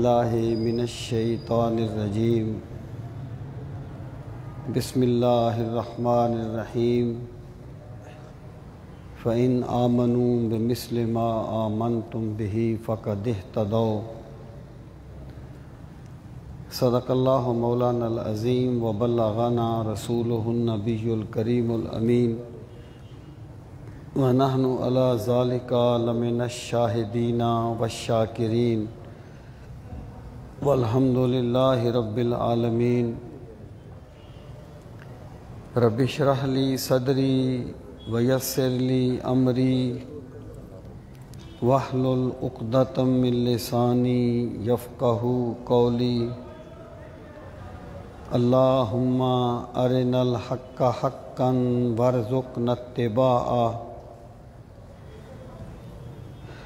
اللہ من الشیطان الرجیم بسم اللہ الرحمن الرحیم فَإِنْ آمَنُوا بِمِثْلِ مَا آمَنْتُمْ بِهِ فَقَدِ اهْتَدَوْا صدق اللہ مولانا العظیم وبلغنا رسولہ النبی الکریم الامین ونحن علی ذالک لمن الشاہدین والشاکرین والحمد للہ رب العالمین رب اشرح لی صدری ویسر لی امری واحلل عقدۃ من لسانی یفقہوا قولی اللہم ارنا الحق حقا وارزقنا اتباعہ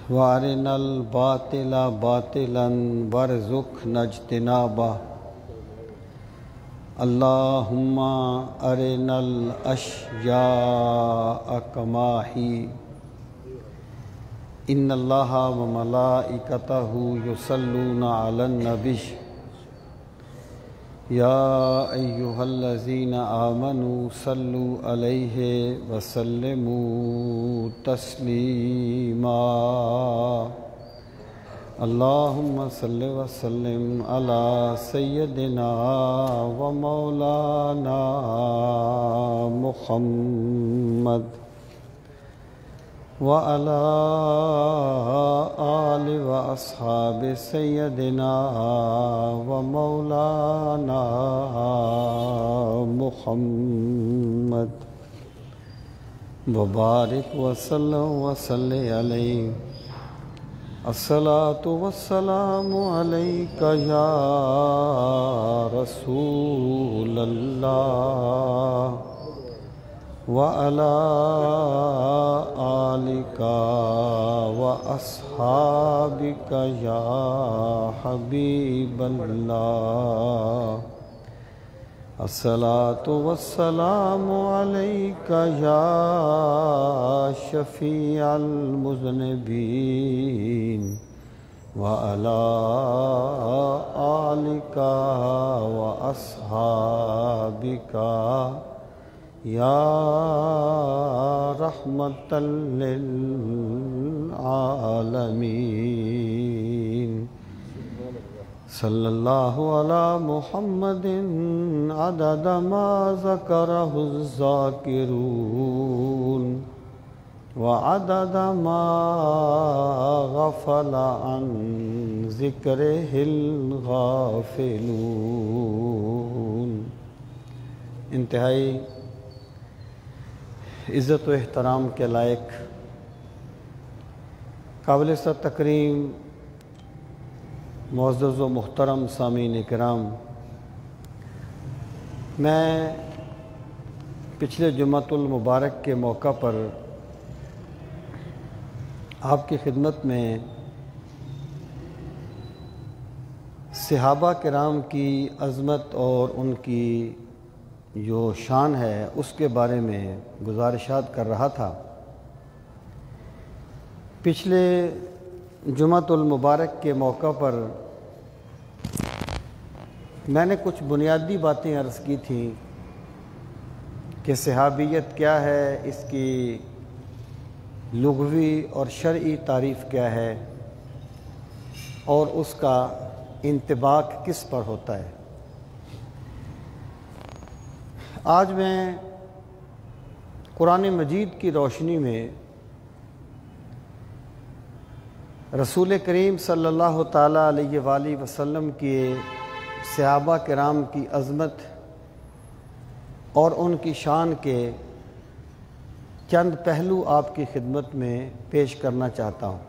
وارنا الباطل باطلا وارزقنا اجتنابہ اللہم ارنا الاشیاء کما ہی ان اللہ وملائکتہ یصلون علی النبی یا ایہا الذین آمنوا صلوا علیہ وسلموا تسلیما اللہم صلی وسلم علی سیدنا و مولانا محمد وعلی آل و اصحاب سیدنا و مولانا محمد وبارک وسلم وصلی علیہ الصلاۃ والسلام علیک یا رسول اللہ وعلی آلک واصحابک یا حبیب اللہ الصلاۃ والسلام علیک یا شفیع المذنبین وعلی آلک واصحابک یا رحمۃ للعالمین صلی اللہ علی محمد عدد ما ذکرہ الذاکرون وعدد ما غفل عن ذکرہ الغافلون۔ انتہائی عزت و احترام کے لائق قابل تکریم معزز و محترم سامعین کرام، میں پچھلے جمعۃ المبارک کے موقع پر آپ کی خدمت میں صحابہ کرام کی عظمت اور ان کی جو شان ہے اس کے بارے میں گزارشات کر رہا تھا۔ پچھلے جمعۃ المبارک کے موقع پر میں نے کچھ بنیادی باتیں عرض کی تھیں کہ صحابیت کیا ہے، اس کی لغوی اور شرعی تعریف کیا ہے اور اس کا انطباق کس پر ہوتا ہے۔ آج میں قرآن مجید کی روشنی میں رسول کریم صلی اللہ تعالیٰ علیہ وآلہ وسلم کے صحابہ کرام کی عظمت اور ان کی شان کے چند پہلو آپ کی خدمت میں پیش کرنا چاہتا ہوں۔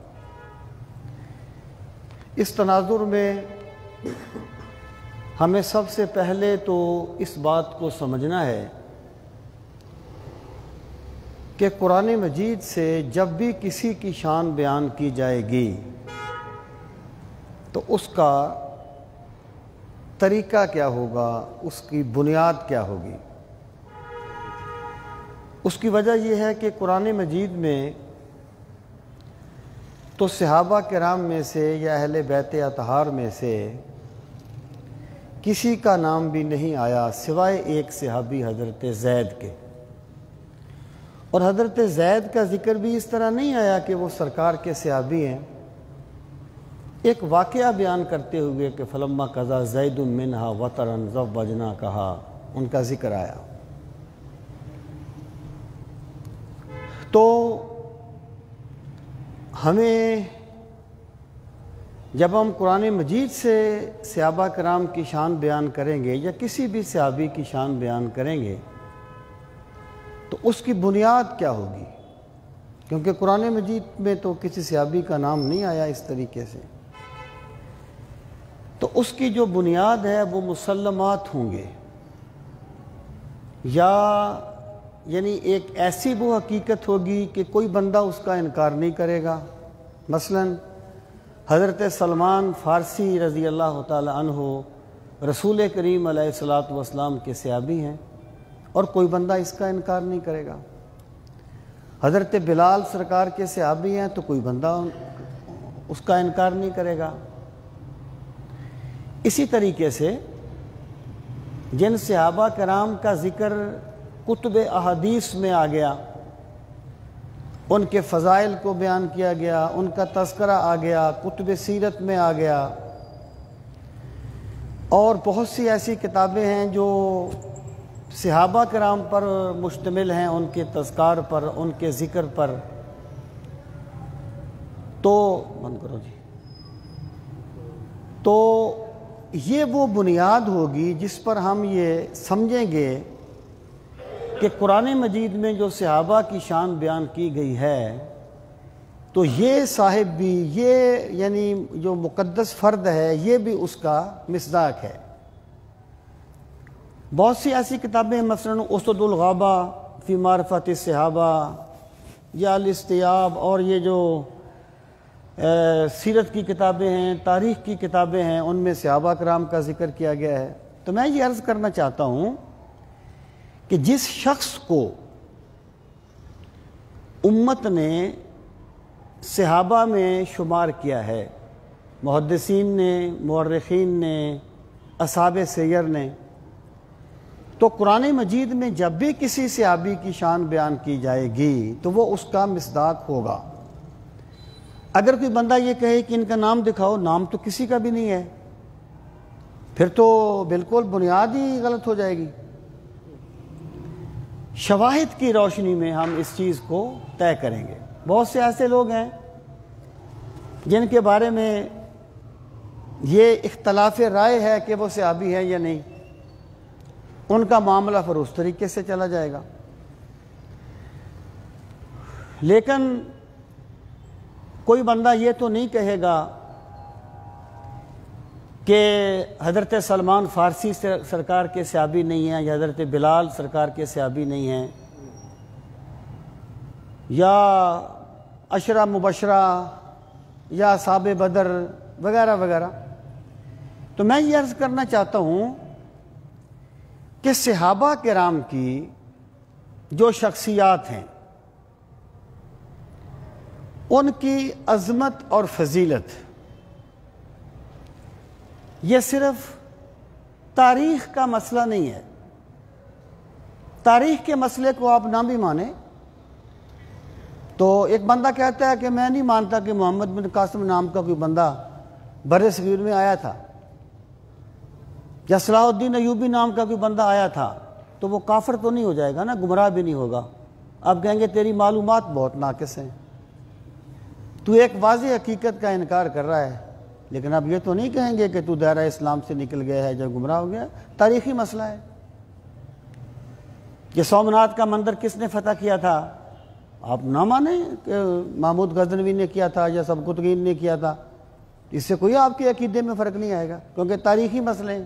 اس تناظر میں ہمیں سب سے پہلے تو اس بات کو سمجھنا ہے کہ قرآن مجید سے جب بھی کسی کی شان بیان کی جائے گی تو اس کا طریقہ کیا ہوگا، اس کی بنیاد کیا ہوگی۔ اس کی وجہ یہ ہے کہ قرآن مجید میں تو صحابہ کرام میں سے یا اہل بیت اطہار میں سے کسی کا نام بھی نہیں آیا سوائے ایک صحابی حضرت زید کے، اور حضرت زید کا ذکر بھی اس طرح نہیں آیا کہ وہ سرکار کے صحابی ہیں، ایک واقعہ بیان کرتے ہوئے کہ فلما قضا زید منہا وطرا زوجنا کہا، ان کا ذکر آیا۔ تو ہمیں جب ہم قرآن مجید سے صحابہ کرام کی شان بیان کریں گے یا کسی بھی صحابی کی شان بیان کریں گے تو اس کی بنیاد کیا ہوگی؟ کیونکہ قرآن مجید میں تو کسی صحابی کا نام نہیں آیا اس طریقے سے، تو اس کی جو بنیاد ہے وہ مسلمات ہوں گے، یا یعنی ایک ایسی وہ حقیقت ہوگی کہ کوئی بندہ اس کا انکار نہیں کرے گا۔ مثلا حضرت سلمان فارسی رضی اللہ تعالی عنہ رسول کریم علیہ الصلاۃ والسلام کے صحابی ہیں اور کوئی بندہ اس کا انکار نہیں کرے گا۔ حضرت بلال سرکار کے صحابی ہیں تو کوئی بندہ اس کا انکار نہیں کرے گا۔ اسی طریقے سے جن صحابہ کرام کا ذکر کتب احادیث میں آ گیا، ان کے فضائل کو بیان کیا گیا، ان کا تذکرہ آ گیا، کتب سیرت میں آ گیا، اور بہت سی ایسی کتابیں ہیں جو صحابہ کرام پر مشتمل ہیں، ان کے تذکار پر، ان کے ذکر پر، تو بند کرو جی، تو یہ وہ بنیاد ہوگی جس پر ہم یہ سمجھیں گے کہ قرآن مجید میں جو صحابہ کی شان بیان کی گئی ہے تو یہ صاحب بھی، یہ یعنی جو مقدس فرد ہے، یہ بھی اس کا مصداق ہے۔ بہت سی ایسی کتابیں مثلا اسد الغابہ فی معرفت الصحابہ یا الاستیاب، اور یہ جو سیرت کی کتابیں ہیں، تاریخ کی کتابیں ہیں، ان میں صحابہ کرام کا ذکر کیا گیا ہے۔ تو میں یہ عرض کرنا چاہتا ہوں کہ جس شخص کو امت نے صحابہ میں شمار کیا ہے، محدثین نے، مورخین نے، اصحاب سیر نے، تو قرآن مجید میں جب بھی کسی صحابی کی شان بیان کی جائے گی تو وہ اس کا مصداق ہوگا۔ اگر کوئی بندہ یہ کہے کہ ان کا نام دکھاؤ، نام تو کسی کا بھی نہیں ہے، پھر تو بالکل بنیاد ہی غلط ہو جائے گی۔ شواہد کی روشنی میں ہم اس چیز کو طے کریں گے۔ بہت سے ایسے لوگ ہیں جن کے بارے میں یہ اختلاف رائے ہے کہ وہ صحابی ہے یا نہیں، ان کا معاملہ پھر اس طریقے سے چلا جائے گا۔ لیکن کوئی بندہ یہ تو نہیں کہے گا کہ حضرت سلمان فارسی سرکار کے صحابی نہیں ہیں، یا حضرت بلال سرکار کے صحابی نہیں ہیں، یا عشرہ مبشرہ یا اصحاب بدر وغیرہ وغیرہ۔ تو میں یہ عرض کرنا چاہتا ہوں کہ صحابہ کرام کی جو شخصیات ہیں، ان کی عظمت اور فضیلت یہ صرف تاریخ کا مسئلہ نہیں ہے۔ تاریخ کے مسئلے کو آپ نہ بھی مانیں تو ایک بندہ کہتا ہے کہ میں نہیں مانتا کہ محمد بن قاسم نام کا کوئی بندہ بر صغیر میں آیا تھا، یا صلاح الدین ایوبی نام کا کوئی بندہ آیا تھا، تو وہ کافر تو نہیں ہو جائے گا نا، گمراہ بھی نہیں ہوگا۔ آپ کہیں گے تیری معلومات بہت ناقص ہیں، تو ایک واضح حقیقت کا انکار کر رہا ہے، لیکن اب یہ تو نہیں کہیں گے کہ تو دائرہ اسلام سے نکل گیا ہے جب گمراہ ہو گیا۔ تاریخی مسئلہ ہے۔ یہ سومناتھ کا مندر کس نے فتح کیا تھا؟ آپ نہ مانیں کہ محمود غزنوی نے کیا تھا یا سبکتگین نے کیا تھا، اس سے کوئی آپ کے عقیدے میں فرق نہیں آئے گا، کیونکہ تاریخی مسئلے ہیں۔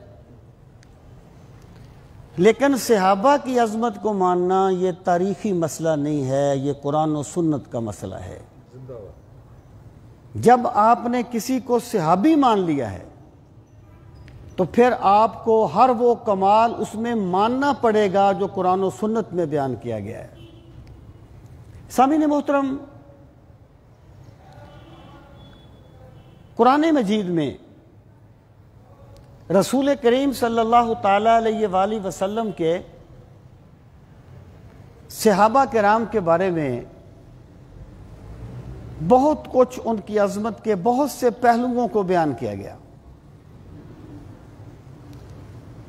لیکن صحابہ کی عظمت کو ماننا یہ تاریخی مسئلہ نہیں ہے، یہ قرآن و سنت کا مسئلہ ہے۔ جب آپ نے کسی کو صحابی مان لیا ہے تو پھر آپ کو ہر وہ کمال اس میں ماننا پڑے گا جو قرآن و سنت میں بیان کیا گیا ہے۔ سامعین محترم، قرآن مجید میں رسول کریم صلی اللہ تعالیٰ علیہ وآلہ وسلم کے صحابہ کرام کے بارے میں بہت کچھ ان کی عظمت کے بہت سے پہلوؤں کو بیان کیا گیا۔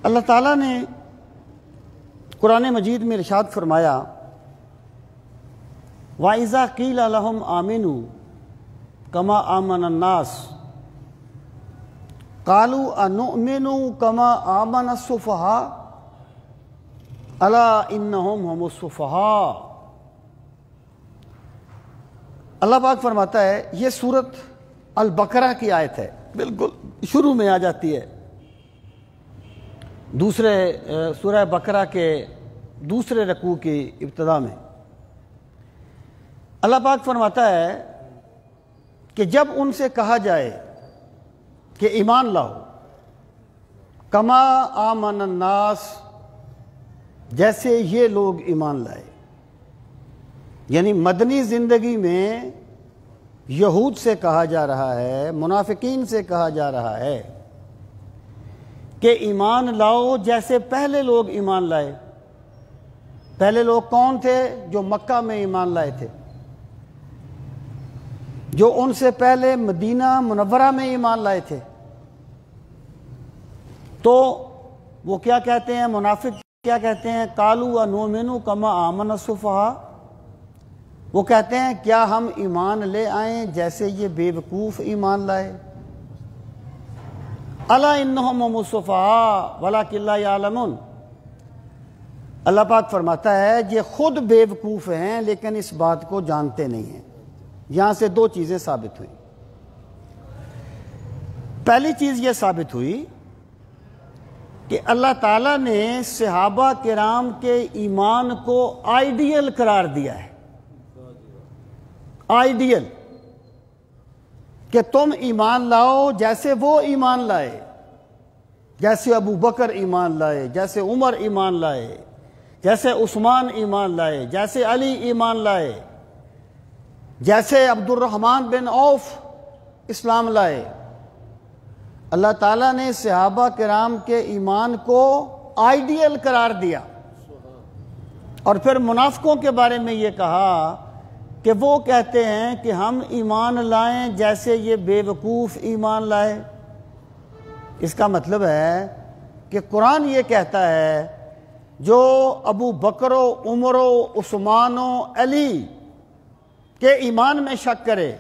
اللہ تعالیٰ نے قرآن مجید میں ارشاد فرمایا وَإِذَا قِيلَ لَهُمْ آمِنُوا كَمَا آمَنَ النَّاسُ قَالُوا أَنُؤْمِنُ كَمَا آمَنَ السُّفَهَاءُ أَلَا إِنَّهُمْ هُمُ السُّفَهَاءُ۔ اللہ پاک فرماتا ہے، یہ سورت البقرہ کی آیت ہے، بالکل شروع میں آ جاتی ہے، دوسرے سورہ بقرہ کے دوسرے رکوع کی ابتدا میں۔ اللہ پاک فرماتا ہے کہ جب ان سے کہا جائے کہ ایمان لاؤ، کما آمن الناس، جیسے یہ لوگ ایمان لائے، یعنی مدنی زندگی میں یہود سے کہا جا رہا ہے، منافقین سے کہا جا رہا ہے کہ ایمان لاؤ جیسے پہلے لوگ ایمان لائے۔ پہلے لوگ کون تھے؟ جو مکہ میں ایمان لائے تھے، جو ان سے پہلے مدینہ منورہ میں ایمان لائے تھے۔ تو وہ کیا کہتے ہیں؟ منافق کیا کہتے ہیں؟ قالوا انؤمن کما آمن السفہاء، وہ کہتے ہیں کیا ہم ایمان لے آئیں جیسے یہ بے وقوف ایمان لائے؟ الا انہم هم السفہاء ولکن لا یعلمون، اللہ پاک فرماتا ہے یہ خود بے وقوف ہیں لیکن اس بات کو جانتے نہیں ہیں۔ یہاں سے دو چیزیں ثابت ہوئی۔ پہلی چیز یہ ثابت ہوئی کہ اللہ تعالیٰ نے صحابہ کرام کے ایمان کو آئیڈیل قرار دیا ہے، آئیڈیل، کہ تم ایمان لاؤ جیسے وہ ایمان لائے، جیسے ابو بکر ایمان لائے، جیسے عمر ایمان لائے، جیسے عثمان ایمان لائے، جیسے علی ایمان لائے، جیسے عبد الرحمن بن عوف اسلام لائے۔ اللہ تعالیٰ نے صحابہ کرام کے ایمان کو آئیڈیل قرار دیا، اور پھر منافقوں کے بارے میں یہ کہا کہ وہ کہتے ہیں کہ ہم ایمان لائیں جیسے یہ بے وقوف ایمان لائے۔ اس کا مطلب ہے کہ قرآن یہ کہتا ہے جو ابو بکر و عمر و عثمان و علی کے ایمان میں شک کرے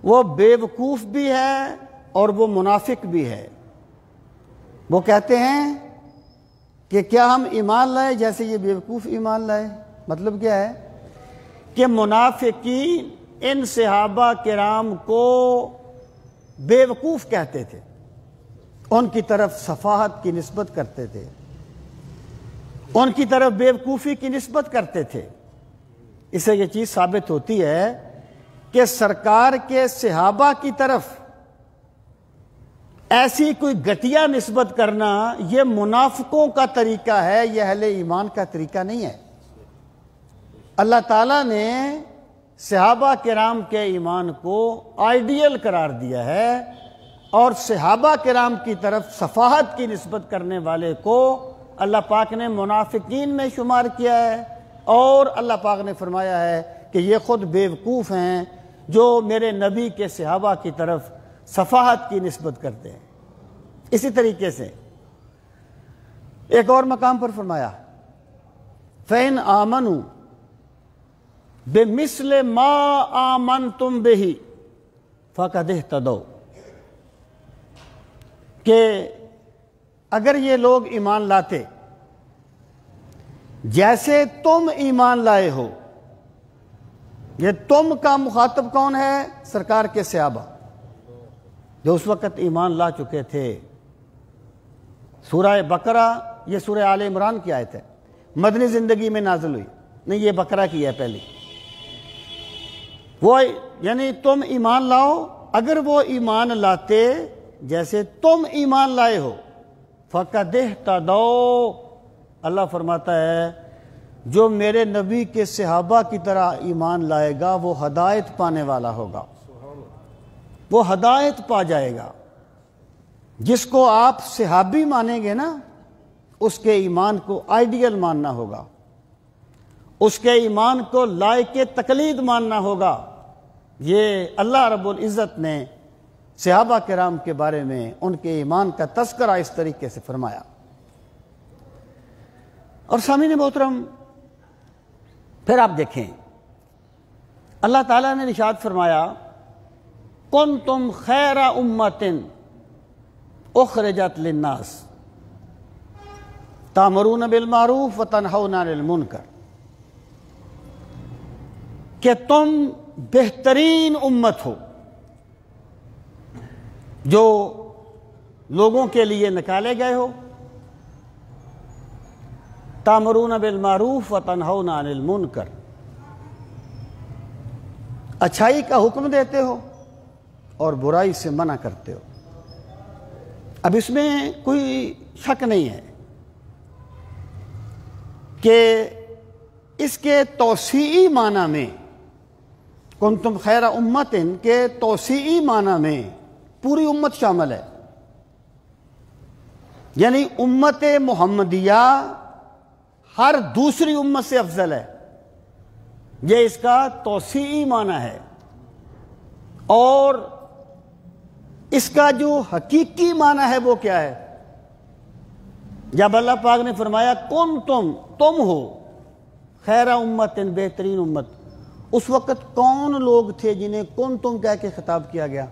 وہ بے وقوف بھی ہے اور وہ منافق بھی ہے۔ وہ کہتے ہیں کہ کیا ہم ایمان لائے جیسے یہ بے وقوف ایمان لائے؟ مطلب کیا ہے کہ منافقین ان صحابہ کرام کو بے وقوف کہتے تھے، ان کی طرف سفاہت کی نسبت کرتے تھے، ان کی طرف بے وقوفی کی نسبت کرتے تھے۔ اس سے یہ چیز ثابت ہوتی ہے کہ سرکار کے صحابہ کی طرف ایسی کوئی گھٹیا نسبت کرنا یہ منافقوں کا طریقہ ہے، یہ اہل ایمان کا طریقہ نہیں ہے۔ اللہ تعالیٰ نے صحابہ کرام کے ایمان کو آئیڈیل قرار دیا ہے، اور صحابہ کرام کی طرف سفاہت کی نسبت کرنے والے کو اللہ پاک نے منافقین میں شمار کیا ہے، اور اللہ پاک نے فرمایا ہے کہ یہ خود بے وقوف ہیں جو میرے نبی کے صحابہ کی طرف سفاہت کی نسبت کرتے ہیں۔ اسی طریقے سے ایک اور مقام پر فرمایا فَإِنْ آمَنُوا بِمِثْلِ مَا آمَنْتُمْ بِهِ فَقَدْ اهْتَدَوْا، کہ اگر یہ لوگ ایمان لاتے جیسے تم ایمان لائے ہو، یہ تم کا مخاطب کون ہے؟ سرکار کے صحابہ جو اس وقت ایمان لا چکے تھے۔ سورہ بقرہ یہ سورہ آل عمران کی آیت ہے، مدنی زندگی میں نازل ہوئی، نہیں یہ بقرہ کی ہے پہلی۔ وہ یعنی تم ایمان لاؤ، اگر وہ ایمان لاتے جیسے تم ایمان لائے ہو، فَقَدْ اهْتَدَوْا، اللہ فرماتا ہے جو میرے نبی کے صحابہ کی طرح ایمان لائے گا وہ ہدایت پانے والا ہوگا۔ وہ ہدایت پا جائے گا۔ جس کو آپ صحابی مانیں گے نا، اس کے ایمان کو آئیڈیل ماننا ہوگا، اس کے ایمان کو لائق تقلید ماننا ہوگا۔ یہ اللہ رب العزت نے صحابہ کرام کے بارے میں ان کے ایمان کا تذکرہ اس طریقے سے فرمایا۔ اور سامعین محترم، پھر آپ دیکھیں اللہ تعالیٰ نے ارشاد فرمایا کنتم خیر امۃ اخرجت للناس تأمرون بالمعروف وتنہون عن المنکر، کہ تم بہترین امت ہو جو لوگوں کے لیے نکالے گئے ہو، تأمرون بالمعروف وتنہون عن المنکر، اچھائی کا حکم دیتے ہو اور برائی سے منع کرتے ہو۔ اب اس میں کوئی شک نہیں ہے کہ اس کے توسیعی معنی میں کنتم خیر امت کے توسیعی معنی میں پوری امت شامل ہے، یعنی امت محمدیہ ہر دوسری امت سے افضل ہے، یہ اس کا توسیعی معنی ہے۔ اور اس کا جو حقیقی معنی ہے وہ کیا ہے؟ جب اللہ پاک نے فرمایا تم ہو خیر امت، بہترین امت، اس وقت کون لوگ تھے جنہیں تم کہہ کے خطاب کیا گیا؟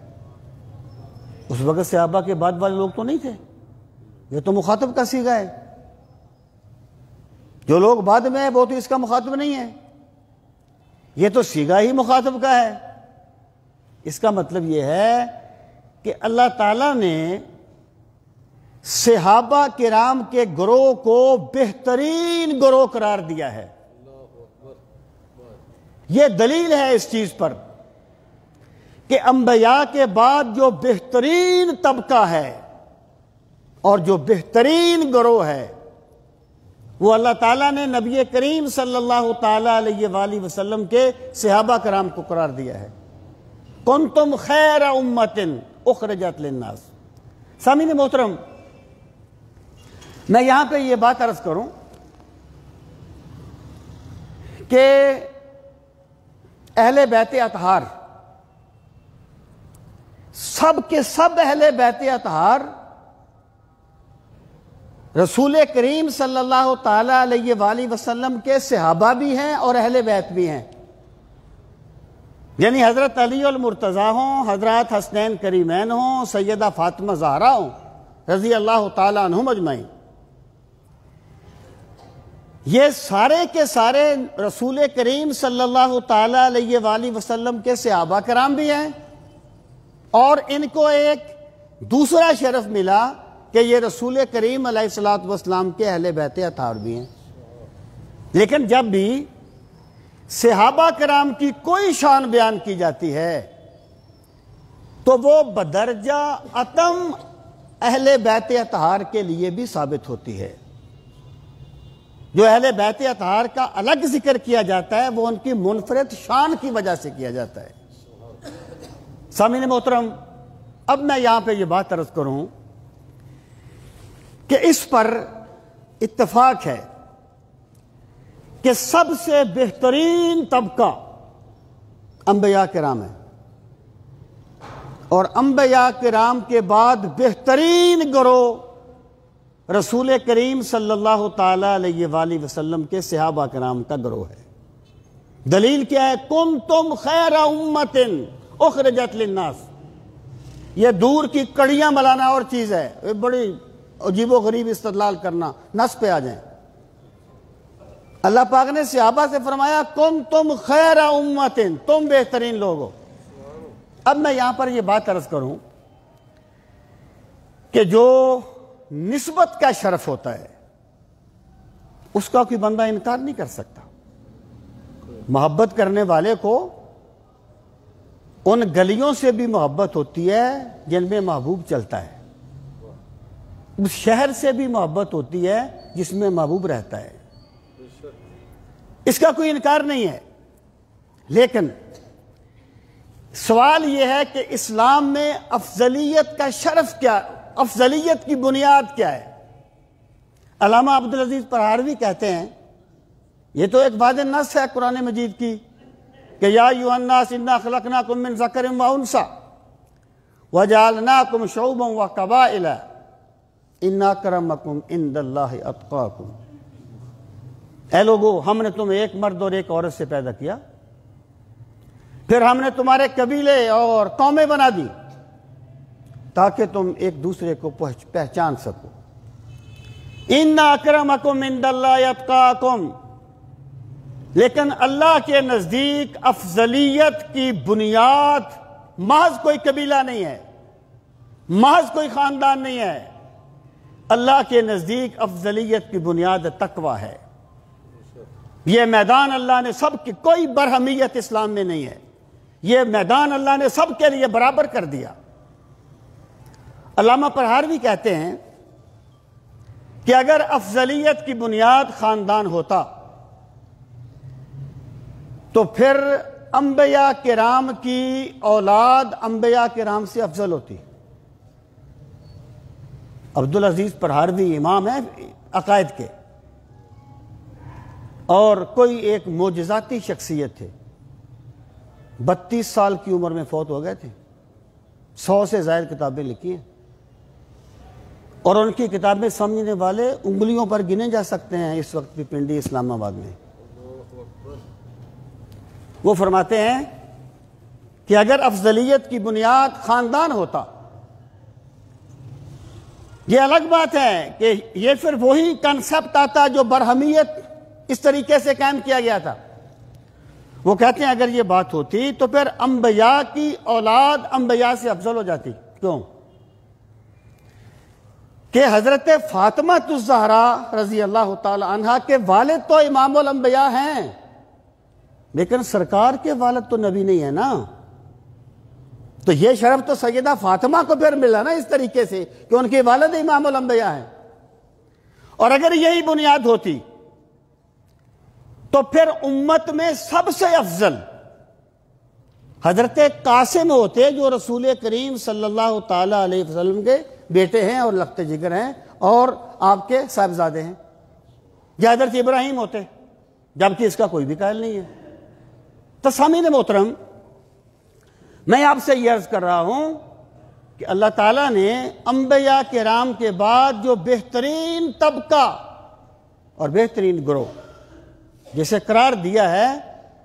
اس وقت صحابہ کے بعد والے لوگ تو نہیں تھے، یہ تو مخاطب کا صیغہ ہے۔ جو لوگ بعد میں ہیں وہ تو اس کا مخاطب نہیں ہے، یہ تو صیغہ ہی مخاطب کا ہے۔ اس کا مطلب یہ ہے کہ اللہ تعالیٰ نے صحابہ کرام کے گروہ کو بہترین گروہ قرار دیا ہے۔ یہ دلیل ہے اس چیز پر کہ انبیاء کے بعد جو بہترین طبقہ ہے اور جو بہترین گروہ ہے وہ اللہ تعالیٰ نے نبی کریم صلی اللہ تعالیٰ علیہ وآلہ وسلم کے صحابہ کرام کو قرار دیا ہے۔ کنتم خیر امت اخرجت للناس۔ سامعین محترم، میں یہاں پہ یہ بات عرض کروں کہ اہل بیت اطہار، سب کے سب اہل بیت اطہار رسول کریم صلی اللہ تعالی علیہ وآلہ وسلم کے صحابہ بھی ہیں اور اہل بیت بھی ہیں، یعنی حضرت علی المرتضیٰ ہوں، حضرات حسنین کریمین ہوں، سیدہ فاطمہ زہرا ہوں رضی اللہ تعالی عنہم اجمعین، یہ سارے کے سارے رسول کریم صلی اللہ تعالی علیہ وآلہ وسلم کے صحابہ کرام بھی ہیں، اور ان کو ایک دوسرا شرف ملا کہ یہ رسول کریم علیہ السلام کے اہل بیت اطہار بھی ہیں۔ لیکن جب بھی صحابہ کرام کی کوئی شان بیان کی جاتی ہے تو وہ بدرجہ اتم اہل بیت اطہار کے لیے بھی ثابت ہوتی ہے۔ جو اہل بیت اطہار کا الگ ذکر کیا جاتا ہے وہ ان کی منفرد شان کی وجہ سے کیا جاتا ہے۔ سامعین محترم، اب میں یہاں پہ یہ بات عرض کروں کہ اس پر اتفاق ہے کہ سب سے بہترین طبقہ انبیاء کرام ہے، اور انبیاء کرام کے بعد بہترین گروہ رسول کریم صلی اللہ تعالی علیہ وآلہ وسلم کے صحابہ کرام کا گروہ ہے۔ دلیل کیا ہے؟ کنتم خیر امت اخرجت للناس۔ یہ دور کی کڑیاں ملانا اور چیز ہے، یہ بڑی عجیب و غریب استدلال کرنا، نص پہ آ جائیں۔ اللہ پاک نے صحابہ سے فرمایا کنتم خیر امت، تم بہترین لوگ ہو۔ اب میں یہاں پر یہ بات عرض کروں کہ جو نسبت کا شرف ہوتا ہے اس کا کوئی بندہ انکار نہیں کر سکتا۔ محبت کرنے والے کو ان گلیوں سے بھی محبت ہوتی ہے جن میں محبوب چلتا ہے، اس شہر سے بھی محبت ہوتی ہے جس میں محبوب رہتا ہے، اس کا کوئی انکار نہیں ہے۔ لیکن سوال یہ ہے کہ اسلام میں افضلیت کا شرف کیا، افضلیت کی بنیاد کیا ہے؟ علامہ عبدالعزیز پرہاروی کہتے ہیں یہ تو ایک واضح نص ہے قرآن مجید کی کہ یا ایھا الناس انا خلقناکم من ذکر و انثی وجعلناکم شعوبا وقبائل ان اکرمکم عند اللہ اتقاکم۔ اے لوگو، ہم نے تمہیں ایک مرد اور ایک عورت سے پیدا کیا، پھر ہم نے تمہارے قبیلے اور قومیں بنا دی تاکہ تم ایک دوسرے کو پہچان سکو۔ ان اکرمکم عند اللہ اتقاکم، لیکن اللہ کے نزدیک افضلیت کی بنیاد محض کوئی قبیلہ نہیں ہے، محض کوئی خاندان نہیں ہے۔ اللہ کے نزدیک افضلیت کی بنیاد تقوی ہے۔ یہ میدان اللہ نے سب کی، کوئی برہمیت اسلام میں نہیں ہے، یہ میدان اللہ نے سب کے لیے برابر کر دیا۔ علامہ پرہاروی کہتے ہیں کہ اگر افضلیت کی بنیاد خاندان ہوتا تو پھر انبیاء کرام کی اولاد انبیاء کرام سے افضل ہوتی۔ عبدالعزیز پرہاروی امام ہیں عقائد کے، اور کوئی ایک معجزاتی شخصیت تھے، 32 سال کی عمر میں فوت ہو گئے تھے، 100 سے زائد کتابیں لکھی ہیں، اور ان کی کتابیں سمجھنے والے انگلیوں پر گنے جا سکتے ہیں اس وقت بھی پنڈی اسلام آباد میں۔ وہ فرماتے ہیں کہ اگر افضلیت کی بنیاد خاندان ہوتا، یہ الگ بات ہے کہ یہ پھر وہی کنسپٹ آتا جو برہمیت اس طریقے سے قائم کیا گیا تھا۔ وہ کہتے ہیں اگر یہ بات ہوتی تو پھر انبیاء کی اولاد انبیاء سے افضل ہو جاتی۔ کیوں؟ کہ حضرت فاطمہ الزہرا رضی اللہ تعالی عنہا کے والد تو امام الانبیاء ہیں، لیکن سرکار کے والد تو نبی نہیں ہے نا، تو یہ شرف تو سیدہ فاطمہ کو پھر ملا نا اس طریقے سے کہ ان کے والد امام الانبیاء ہیں۔ اور اگر یہی بنیاد ہوتی تو پھر امت میں سب سے افضل حضرت قاسم ہوتے جو رسول کریم صلی اللہ تعالی علیہ وسلم کے بیٹے ہیں اور لخت جگر ہیں اور آپ کے صاحبزادے ہیں، یا حضرت ابراہیم ہوتے، جبکہ اس کا کوئی بھی قائل نہیں ہے۔ تو سامعین محترم، میں آپ سے یہ عرض کر رہا ہوں کہ اللہ تعالیٰ نے انبیاء کرام کے بعد جو بہترین طبقہ اور بہترین گروہ جسے قرار دیا ہے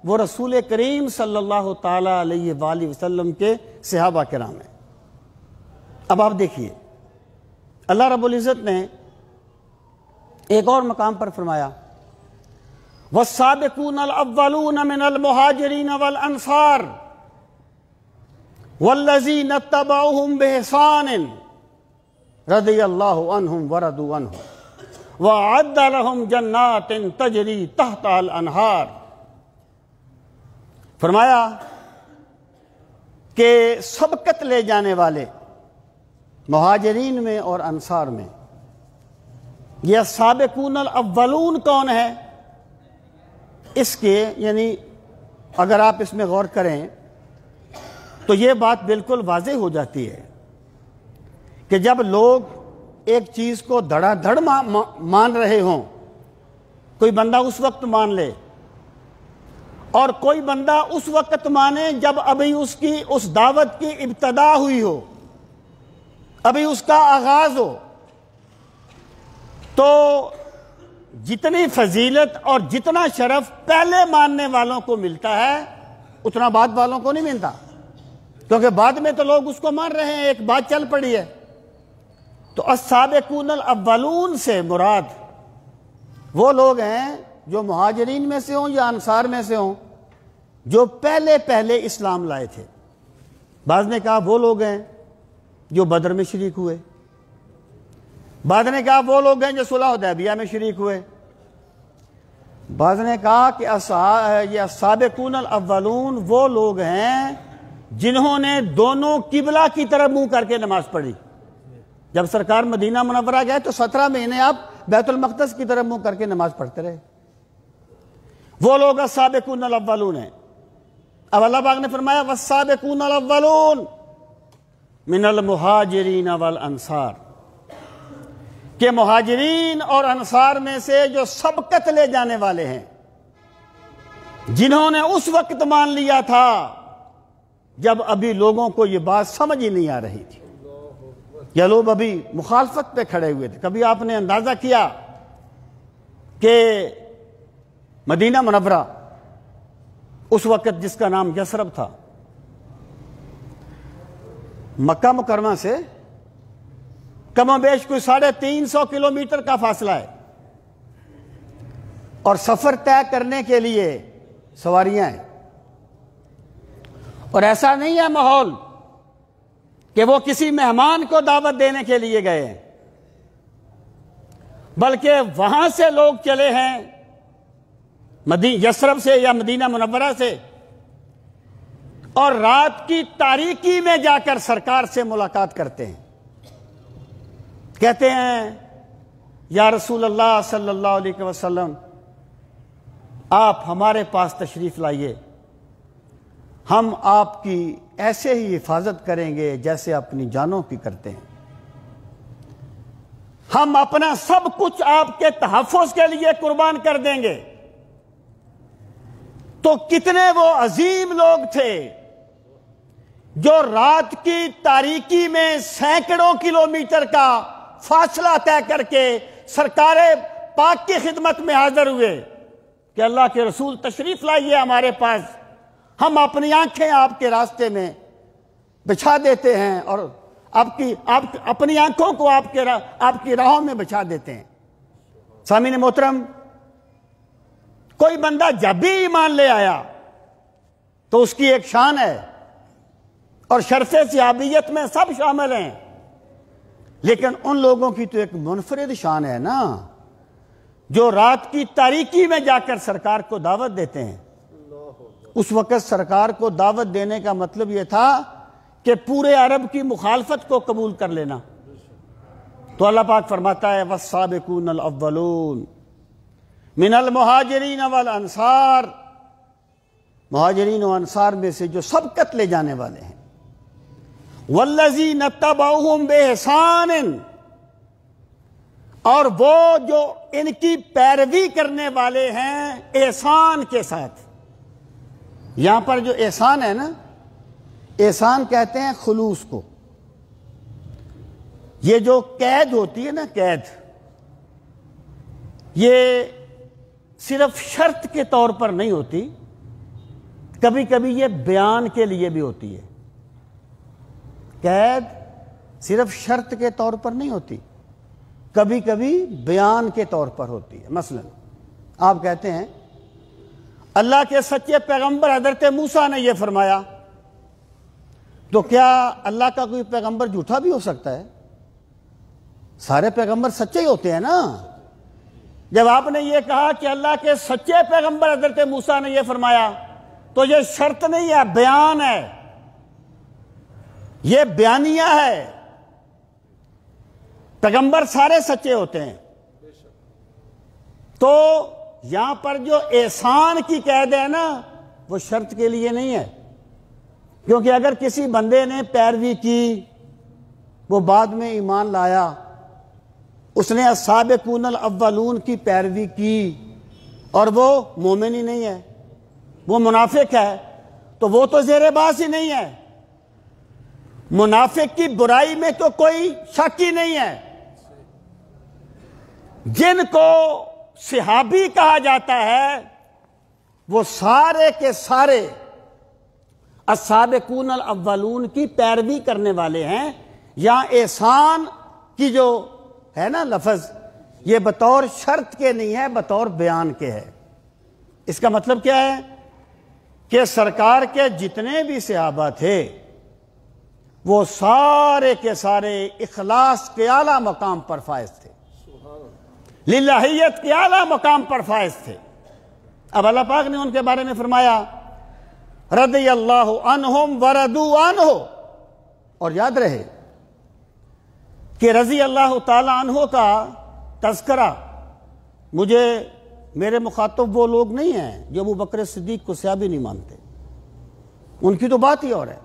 وہ رسول کریم صلی اللہ تعالی علیہ وآلہ وسلم کے صحابہ کرام ہیں۔ اب آپ دیکھیے، اللہ رب العزت نے ایک اور مقام پر فرمایا والسابقون الاولون من المہاجرین والانصار والذین اتبعوہم بإحسان رضی اللہ عنہم ورضوا عنہ وأعد لهم جنات تجری تحتها الانہار۔ فرمایا کہ سبقت لے جانے والے مہاجرین میں اور انصار میں، یہ سابقون الاولون کون ہے؟ اس کے یعنی اگر آپ اس میں غور کریں تو یہ بات بالکل واضح ہو جاتی ہے کہ جب لوگ ایک چیز کو دھڑا دھڑ مان رہے ہوں، کوئی بندہ اس وقت مان لے اور کوئی بندہ اس وقت مانے جب ابھی اس دعوت کی ابتدا ہوئی ہو، ابھی اس کا آغاز ہو، تو جتنی فضیلت اور جتنا شرف پہلے ماننے والوں کو ملتا ہے اتنا بعد والوں کو نہیں ملتا، کیونکہ بعد میں تو لوگ اس کو مان رہے ہیں، ایک بات چل پڑی ہے۔ تو السابقون الاولون سے مراد وہ لوگ ہیں جو مہاجرین میں سے ہوں یا انصار میں سے ہوں جو پہلے اسلام لائے تھے۔ بعض نے کہا وہ لوگ ہیں جو بدر میں شریک ہوئے، بعض نے کہا وہ لوگ ہیں جو صلح حدیبیہ میں شریک ہوئے، بعض نے کہا کہ یہ السابقون الاولون وہ لوگ ہیں جنہوں نے دونوں قبلہ کی طرف منہ کر کے نماز پڑھی۔ جب سرکار مدینہ منورہ گئے تو 17 مہینے آپ بیت المقدس کی طرف منہ کر کے نماز پڑھتے رہے۔ وہ لوگ السابقون الاولون ہیں۔ اب اللہ پاک نے فرمایا والسابقون الاولون من المہاجرین والانصار، کہ مہاجرین اور انصار میں سے جو سبقت لے جانے والے ہیں، جنہوں نے اس وقت مان لیا تھا جب ابھی لوگوں کو یہ بات سمجھ ہی نہیں آ رہی تھی، یا لوگ ابھی مخالفت پہ کھڑے ہوئے تھے۔ کبھی آپ نے اندازہ کیا کہ مدینہ منورہ اس وقت جس کا نام یثرب تھا، مکہ مکرمہ سے کم و بیش کوئی 350 کلومیٹر کا فاصلہ ہے، اور سفر طے کرنے کے لیے سواریاں ہیں، اور ایسا نہیں ہے ماحول کہ وہ کسی مہمان کو دعوت دینے کے لیے گئے ہیں، بلکہ وہاں سے لوگ چلے ہیں یثرب سے یا مدینہ منورہ سے، اور رات کی تاریکی میں جا کر سرکار سے ملاقات کرتے ہیں، کہتے ہیں یا رسول اللہ صلی اللہ علیہ وسلم، آپ ہمارے پاس تشریف لائیے، ہم آپ کی ایسے ہی حفاظت کریں گے جیسے اپنی جانوں کی کرتے ہیں، ہم اپنا سب کچھ آپ کے تحفظ کے لیے قربان کر دیں گے۔ تو کتنے وہ عظیم لوگ تھے جو رات کی تاریکی میں سینکڑوں کلومیٹر کا فاصلہ طے کر کے سرکار پاک کی خدمت میں حاضر ہوئے کہ اللہ کے رسول تشریف لائیے ہمارے پاس، ہم اپنی آنکھیں آپ کے راستے میں بچھا دیتے ہیں، اور اپنی آنکھوں کو آپ کی راہوں میں بچھا دیتے ہیں۔ سامعین محترم، کوئی بندہ جب بھی ایمان لے آیا تو اس کی ایک شان ہے، اور شرف صحابیت میں سب شامل ہیں، لیکن ان لوگوں کی تو ایک منفرد شان ہے نا، جو رات کی تاریکی میں جا کر سرکار کو دعوت دیتے ہیں۔ اس وقت سرکار کو دعوت دینے کا مطلب یہ تھا کہ پورے عرب کی مخالفت کو قبول کر لینا۔ تو اللہ پاک فرماتا ہے والسابقون الاولون من المہاجرین والانصار، مہاجرین و انصار میں سے جو سبقت لے جانے والے ہیں، والذین اتبعوہم بإحسان، اور وہ جو ان کی پیروی کرنے والے ہیں احسان کے ساتھ۔ یہاں پر جو احسان ہے نا، احسان کہتے ہیں خلوص کو۔ یہ جو قید ہوتی ہے نا، قید، یہ صرف شرط کے طور پر نہیں ہوتی، کبھی کبھی یہ بیان کے لیے بھی ہوتی ہے۔ قید صرف شرط کے طور پر نہیں ہوتی، کبھی کبھی بیان کے طور پر ہوتی ہے۔ مثلا آپ کہتے ہیں اللہ کے سچے پیغمبر حضرت موسیٰ نے یہ فرمایا، تو کیا اللہ کا کوئی پیغمبر جھوٹا بھی ہو سکتا ہے؟ سارے پیغمبر سچے ہی ہوتے ہیں نا۔ جب آپ نے یہ کہا کہ اللہ کے سچے پیغمبر حضرت موسیٰ نے یہ فرمایا، تو یہ شرط نہیں ہے، بیان ہے، یہ بیانیہ ہے۔ پیغمبر سارے سچے ہوتے ہیں۔ تو یہاں پر جو احسان کی قید ہے نا، وہ شرط کے لیے نہیں ہے، کیونکہ اگر کسی بندے نے پیروی کی، وہ بعد میں ایمان لایا، اس نے السابقون الاولون کی پیروی کی، اور وہ مومن ہی نہیں ہے، وہ منافق ہے، تو وہ تو زیر باس ہی نہیں ہے۔ منافق کی برائی میں تو کوئی شک ہی نہیں ہے۔ جن کو صحابی کہا جاتا ہے وہ سارے کے سارے السابقون الاولون کی پیروی کرنے والے ہیں۔ یہاں احسان کی جو ہے نا لفظ، یہ بطور شرط کے نہیں ہے، بطور بیان کے ہے۔ اس کا مطلب کیا ہے کہ سرکار کے جتنے بھی صحابہ تھے وہ سارے کے سارے اخلاص کے اعلیٰ مقام پر فائز تھے، للہیت کے اعلیٰ مقام پر فائز تھے۔ اب اللہ پاک نے ان کے بارے میں فرمایا رضی اللہ عنہم ورضوا عنہ، اور یاد رہے کہ رضی اللہ تعالی عنہ کا تذکرہ میرے مخاطب وہ لوگ نہیں ہیں جو ابو بکر صدیق کو صحابی نہیں مانتے۔ ان کی تو بات ہی اور ہے۔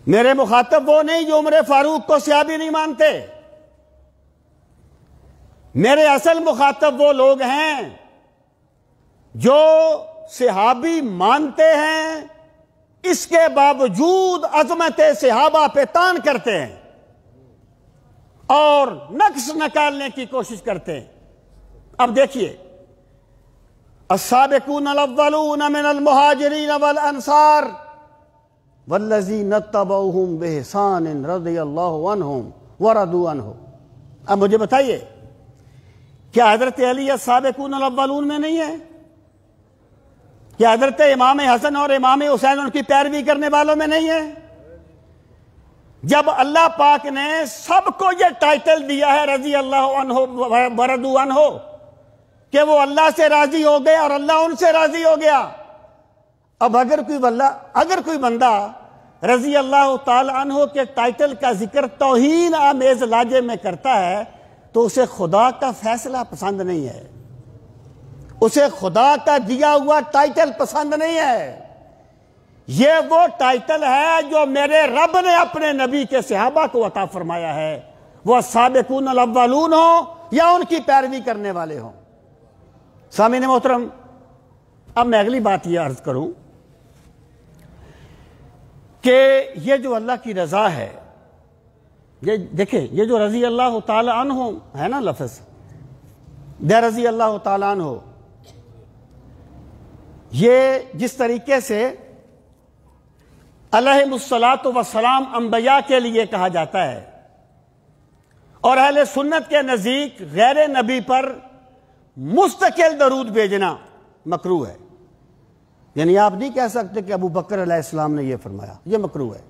میرے مخاطب وہ نہیں جو عمر فاروق کو صحابی نہیں مانتے، میرے اصل مخاطب وہ لوگ ہیں جو صحابی مانتے ہیں، اس کے باوجود عظمت صحابہ پہ طعن کرتے ہیں اور نقص نکالنے کی کوشش کرتے ہیں۔ اب دیکھیے، السابقون الاولون من المہاجرین والانصار والذین اتبعوہم بإحسان رضی اللہ عنہم ورضوا عنہ۔ اب مجھے بتائیے، کیا حضرت علی السابقون الاولون میں نہیں ہے؟ کیا حضرت امام حسن اور امام حسین ان کی پیروی کرنے والوں میں نہیں ہے؟ جب اللہ پاک نے سب کو یہ ٹائٹل دیا ہے رضی اللہ عنہ ورضوا عنہ کہ وہ اللہ سے راضی ہو گئے اور اللہ ان سے راضی ہو گیا، اب اگر کوئی بندہ رضی اللہ تعالی عنہ کے ٹائٹل کا ذکر توہین آمیز لہجے میں کرتا ہے تو اسے خدا کا فیصلہ پسند نہیں ہے، اسے خدا کا دیا ہوا ٹائٹل پسند نہیں ہے۔ یہ وہ ٹائٹل ہے جو میرے رب نے اپنے نبی کے صحابہ کو عطا فرمایا ہے، وہ سابقون الاولون ہوں یا ان کی پیروی کرنے والے ہوں۔ سامعین محترم، اب میں اگلی بات یہ عرض کروں کہ یہ جو اللہ کی رضا ہے، یہ دیکھیں، یہ جو رضی اللہ تعالی عنہ ہے نا لفظ، دے رضی اللہ تعالی عنہ، یہ جس طریقے سے علیہم الصلاۃ والسلام انبیاء کے لیے کہا جاتا ہے اور اہل سنت کے نزدیک غیر نبی پر مستقل درود بھیجنا مکروہ ہے، یعنی آپ نہیں کہہ سکتے کہ ابو بکر علیہ السلام نے یہ فرمایا، یہ مکروہ ہے۔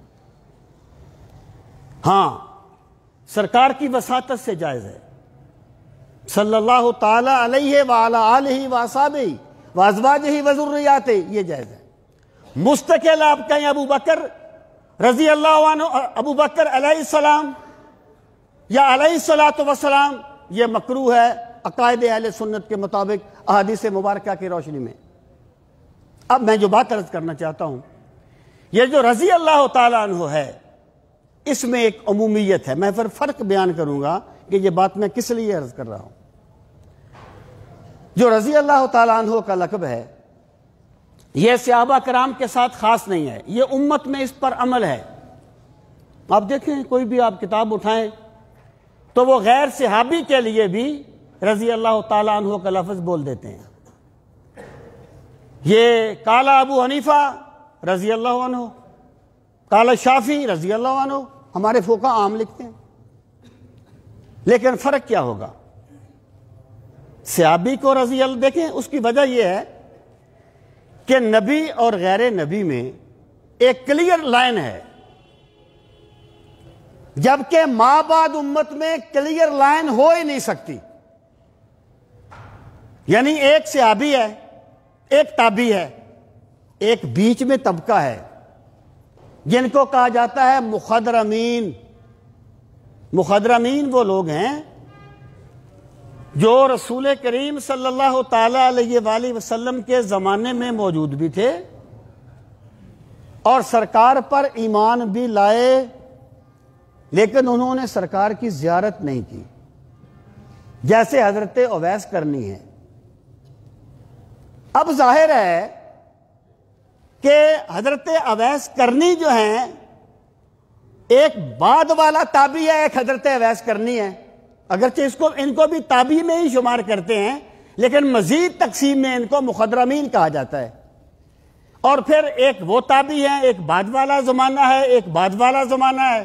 ہاں، سرکار کی وساطت سے جائز ہے، صلی اللہ تعالی علیہ وعلی آلہ وصحبہ وازواجہ وذریاتہ، یہ جائز ہے۔ مستقل آپ کہیں ابو بکر رضی اللہ عنہ، ابو بکر علیہ السلام یا علیہ الصلاۃ والسلام، یہ مکروہ ہے عقائد اہل سنت کے مطابق احادیث مبارکہ کی روشنی میں۔ اب میں جو بات عرض کرنا چاہتا ہوں، یہ جو رضی اللہ تعالیٰ عنہ ہے، اس میں ایک عمومیت ہے، میں پھر فرق بیان کروں گا کہ یہ بات میں کس لیے عرض کر رہا ہوں۔ جو رضی اللہ تعالیٰ عنہ کا لقب ہے، یہ صحابہ کرام کے ساتھ خاص نہیں ہے، یہ امت میں اس پر عمل ہے۔ آپ دیکھیں، کوئی بھی آپ کتاب اٹھائیں تو وہ غیر صحابی کے لیے بھی رضی اللہ تعالیٰ عنہ کا لفظ بول دیتے ہیں۔ یہ کالا ابو حنیفہ رضی اللہ عنہ، کالا شافی رضی اللہ عنہ، ہمارے فقہا عام لکھتے ہیں، لیکن فرق کیا ہوگا؟ صحابی کو رضی اللہ، دیکھیں اس کی وجہ یہ ہے کہ نبی اور غیر نبی میں ایک کلیئر لائن ہے، جبکہ ماں بعد امت میں کلیئر لائن ہو ہی نہیں سکتی۔ یعنی ایک صحابی ہے، ایک تابعی ہے، ایک بیچ میں طبقہ ہے جن کو کہا جاتا ہے مخضرمین۔ مخضرمین وہ لوگ ہیں جو رسول کریم صلی اللہ تعالی علیہ وآلہ وسلم کے زمانے میں موجود بھی تھے اور سرکار پر ایمان بھی لائے، لیکن انہوں نے سرکار کی زیارت نہیں کی، جیسے حضرت اویس کرنی ہے۔ اب ظاہر ہے کہ حضرت اویس کرنی جو ہیں، ایک بعد والا تابعی ہے، ایک حضرت اویس کرنی ہے، اگرچہ ان کو بھی تابعی میں ہی شمار کرتے ہیں، لیکن مزید تقسیم میں ان کو مخضرمین کہا جاتا ہے۔ اور پھر ایک وہ تابعی ہے، ایک بعد والا زمانہ ہے، ایک بعد والا زمانہ ہے۔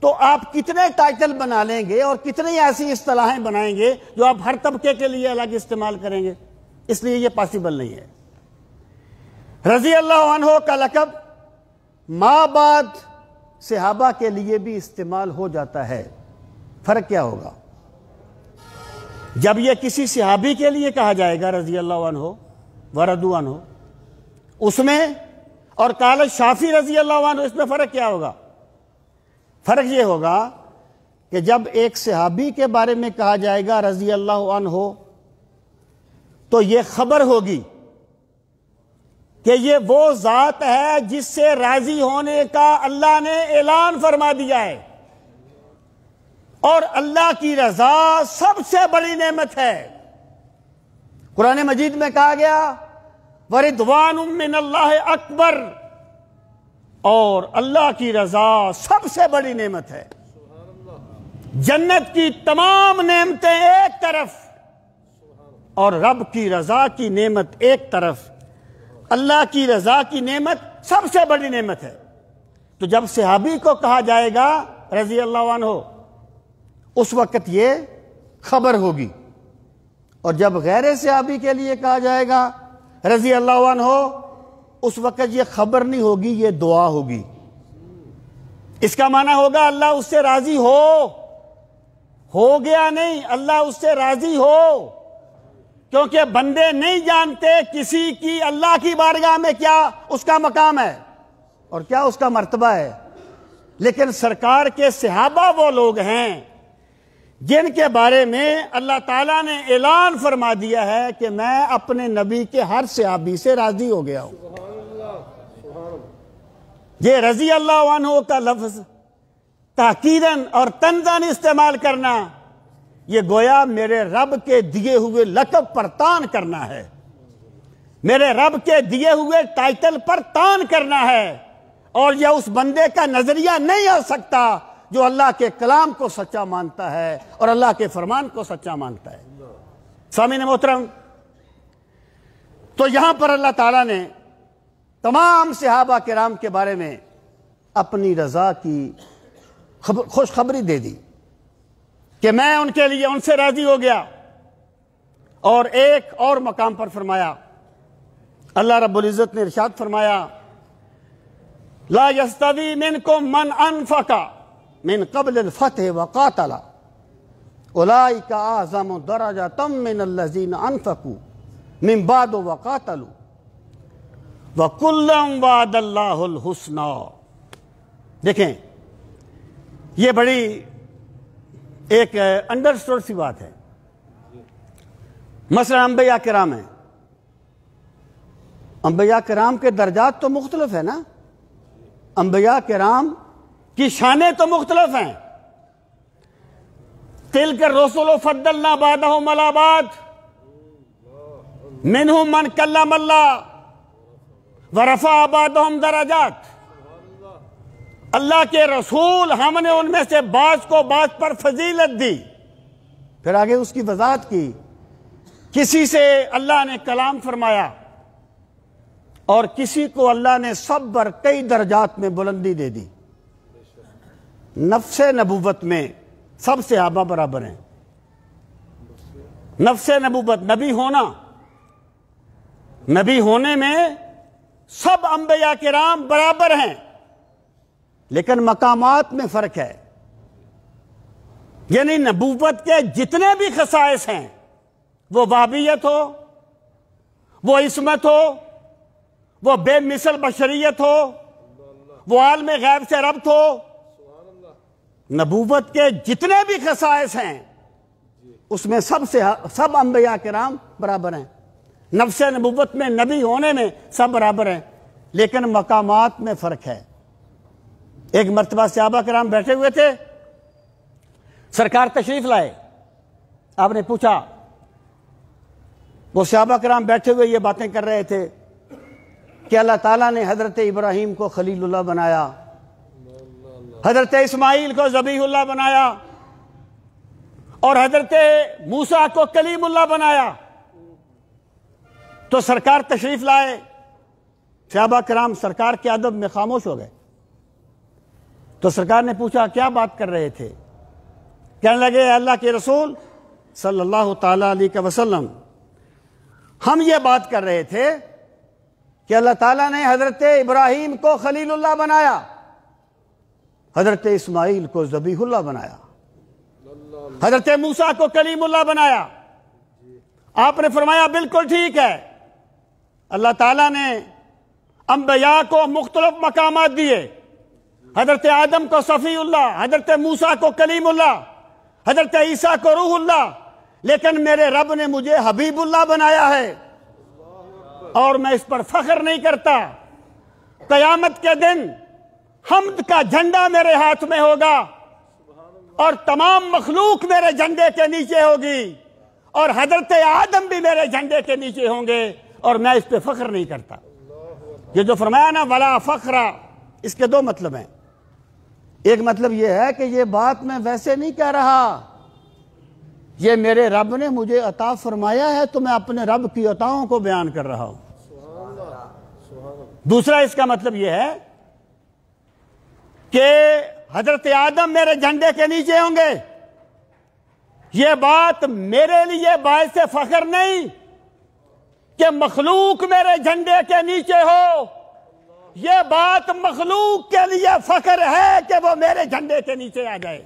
تو آپ کتنے ٹائٹل بنا لیں گے اور کتنی ایسی اصطلاحیں بنائیں گے جو آپ ہر طبقے کے لیے الگ استعمال کریں گے؟ اس لیے یہ پاسبل نہیں ہے۔ رضی اللہ عنہ کا لقب ماں بعد صحابہ کے لیے بھی استعمال ہو جاتا ہے۔ فرق کیا ہوگا؟ جب یہ کسی صحابی کے لیے کہا جائے گا رضی اللہ عنہ ورضوا عنہ، اس میں، اور قال شافی رضی اللہ عنہ، اس میں فرق کیا ہوگا؟ فرق یہ ہوگا کہ جب ایک صحابی کے بارے میں کہا جائے گا رضی اللہ عنہ تو یہ خبر ہوگی کہ یہ وہ ذات ہے جس سے راضی ہونے کا اللہ نے اعلان فرما دیا ہے، اور اللہ کی رضا سب سے بڑی نعمت ہے۔ قرآن مجید میں کہا گیا وَرِضْوَانٌ مِّنَ اللَّهِ اکبر، اور اللہ کی رضا سب سے بڑی نعمت ہے۔ جنت کی تمام نعمتیں ایک طرف اور رب کی رضا کی نعمت ایک طرف، اللہ کی رضا کی نعمت سب سے بڑی نعمت ہے۔ تو جب صحابی کو کہا جائے گا رضی اللہ عنہ، اس وقت یہ خبر ہوگی، اور جب غیر صحابی کے لیے کہا جائے گا رضی اللہ عنہ، اس وقت یہ خبر نہیں ہوگی، یہ دعا ہوگی۔ اس کا معنی ہوگا اللہ اس سے راضی ہو گیا نہیں، اللہ اس سے راضی ہو، کیونکہ بندے نہیں جانتے کسی کی اللہ کی بارگاہ میں کیا اس کا مقام ہے اور کیا اس کا مرتبہ ہے، لیکن سرکار کے صحابہ وہ لوگ ہیں جن کے بارے میں اللہ تعالیٰ نے اعلان فرما دیا ہے کہ میں اپنے نبی کے ہر صحابی سے راضی ہو گیا ہوں۔ یہ رضی اللہ عنہ کا لفظ تاکیداً اور تنزاً استعمال کرنا، یہ گویا میرے رب کے دیے ہوئے لقب پر تان کرنا ہے، میرے رب کے دیے ہوئے ٹائٹل پر تان کرنا ہے، اور یہ اس بندے کا نظریہ نہیں ہو سکتا جو اللہ کے کلام کو سچا مانتا ہے اور اللہ کے فرمان کو سچا مانتا ہے۔ سامعین محترم، تو یہاں پر اللہ تعالیٰ نے تمام صحابہ کرام کے بارے میں اپنی رضا کی خوشخبری دے دی کہ میں ان کے لیے ان سے راضی ہو گیا، اور ایک اور مقام پر فرمایا، اللہ رب العزت نے ارشاد فرمایا لا یستوی منکم من انفق من قبل الفتح وقاتل اولئک اعظم درجۃ من الذین انفقوا من بعد وقاتلوا وَكُلًّا وَعَدَ اللَّهُ الْحُسْنَى۔ دیکھیں، یہ بڑی ایک انڈرسٹوڈ سی بات ہے۔ مثلا انبیاء کرام ہیں، انبیاء کرام کے درجات تو مختلف ہیں نا، انبیاء کرام کی شانیں تو مختلف ہیں۔ تِلْكَ الرُّسُلُ فَضَّلْنَا بَعْضَهُمْ عَلَىٰ بَعْضٍ مِّنْهُمْ مَنْ كَلَّمَ اللَّهُ وَرَفَعَ بَعْضَهُمْ دَرَجَاتٍ، اللہ کے رسول ہم نے ان میں سے بعض کو بعض پر فضیلت دی۔ پھر آگے اس کی وضاحت کی، کسی سے اللہ نے کلام فرمایا اور کسی کو اللہ نے صبر کئی درجات میں بلندی دے دی۔ نفس نبوت میں سب صحابہ برابر ہیں، نفس نبوت نبی ہونے میں سب انبیاء کرام برابر ہیں، لیکن مقامات میں فرق ہے۔ یعنی نبوت کے جتنے بھی خصائص ہیں، وہ وہابیت ہو، وہ عصمت ہو، وہ بے مثل بشریت ہو، وہ عالم غیب سے ربط ہو، نبوت کے جتنے بھی خصائص ہیں اس میں سب انبیاء کرام برابر ہیں۔ نفس نبوت میں، نبی ہونے میں سب برابر ہیں، لیکن مقامات میں فرق ہے۔ ایک مرتبہ صحابہ کرام بیٹھے ہوئے تھے، سرکار تشریف لائے، آپ نے پوچھا، وہ صحابہ کرام بیٹھے ہوئے یہ باتیں کر رہے تھے کہ اللہ تعالیٰ نے حضرت ابراہیم کو خلیل اللہ بنایا، حضرت اسماعیل کو ذبیح اللہ بنایا، اور حضرت موسیٰ کو کلیم اللہ بنایا۔ تو سرکار تشریف لائے، صحابہ کرام سرکار کے ادب میں خاموش ہو گئے۔ تو سرکار نے پوچھا کیا بات کر رہے تھے؟ کہنے لگے اے اللہ کے رسول صلی اللہ تعالیٰ علیہ وسلم، ہم یہ بات کر رہے تھے کہ اللہ تعالیٰ نے حضرت ابراہیم کو خلیل اللہ بنایا، حضرت اسماعیل کو ذبیح اللہ بنایا، حضرت موسیٰ کو کلیم اللہ بنایا۔ آپ نے فرمایا بالکل ٹھیک ہے، اللہ تعالیٰ نے انبیاء کو مختلف مقامات دیے، حضرت آدم کو صفی اللہ، حضرت موسیٰ کو کلیم اللہ، حضرت عیسیٰ کو روح اللہ، لیکن میرے رب نے مجھے حبیب اللہ بنایا ہے۔ اور میں اس پر فخر نہیں کرتا۔ قیامت کے دن حمد کا جھنڈا میرے ہاتھ میں ہوگا اور تمام مخلوق میرے جھنڈے کے نیچے ہوگی، اور حضرت آدم بھی میرے جھنڈے کے نیچے ہوں گے، اور میں اس پہ فخر نہیں کرتا۔ یہ جو فرمایا نا ولا فخرا، اس کے دو مطلب ہیں۔ ایک مطلب یہ ہے کہ یہ بات میں ویسے نہیں کہہ رہا، یہ میرے رب نے مجھے عطا فرمایا ہے تو میں اپنے رب کی عطاؤں کو بیان کر رہا ہوں۔ دوسرا اس کا مطلب یہ ہے کہ حضرت آدم میرے جھنڈے کے نیچے ہوں گے، یہ بات میرے لیے باعث فخر نہیں کہ مخلوق میرے جھنڈے کے نیچے ہو، یہ بات مخلوق کے لیے فخر ہے کہ وہ میرے جھنڈے کے نیچے آ جائے۔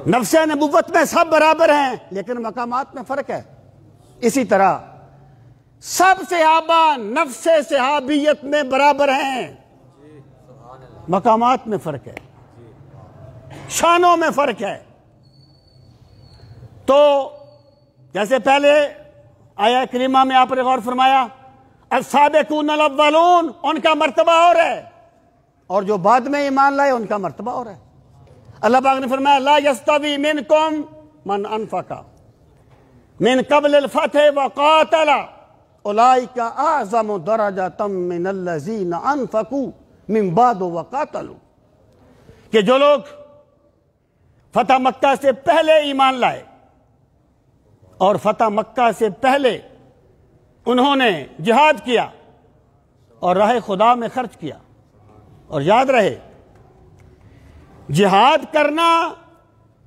نفس نبوت میں سب برابر ہیں لیکن مقامات میں فرق ہے۔ اسی طرح سب صحابہ نفس صحابیت میں برابر ہیں، مقامات میں فرق ہے، شانوں میں فرق ہے۔ تو جیسے پہلے آیا کریمہ میں آپ نے غور فرمایا السابقون الاولون، ان کا مرتبہ اور ہے، اور جو بعد میں ایمان لائے ان کا مرتبہ اور ہے۔ اللہ پاک نے فرمایا لا یستوی منکم من انفق من قبل الفتح وقاتل اولئک اعظم درجۃ من الذین انفقوا من بعد وقاتلوا، کہ جو لوگ فتح مکہ سے پہلے ایمان لائے اور فتح مکہ سے پہلے انہوں نے جہاد کیا اور راہ خدا میں خرچ کیا۔ اور یاد رہے جہاد کرنا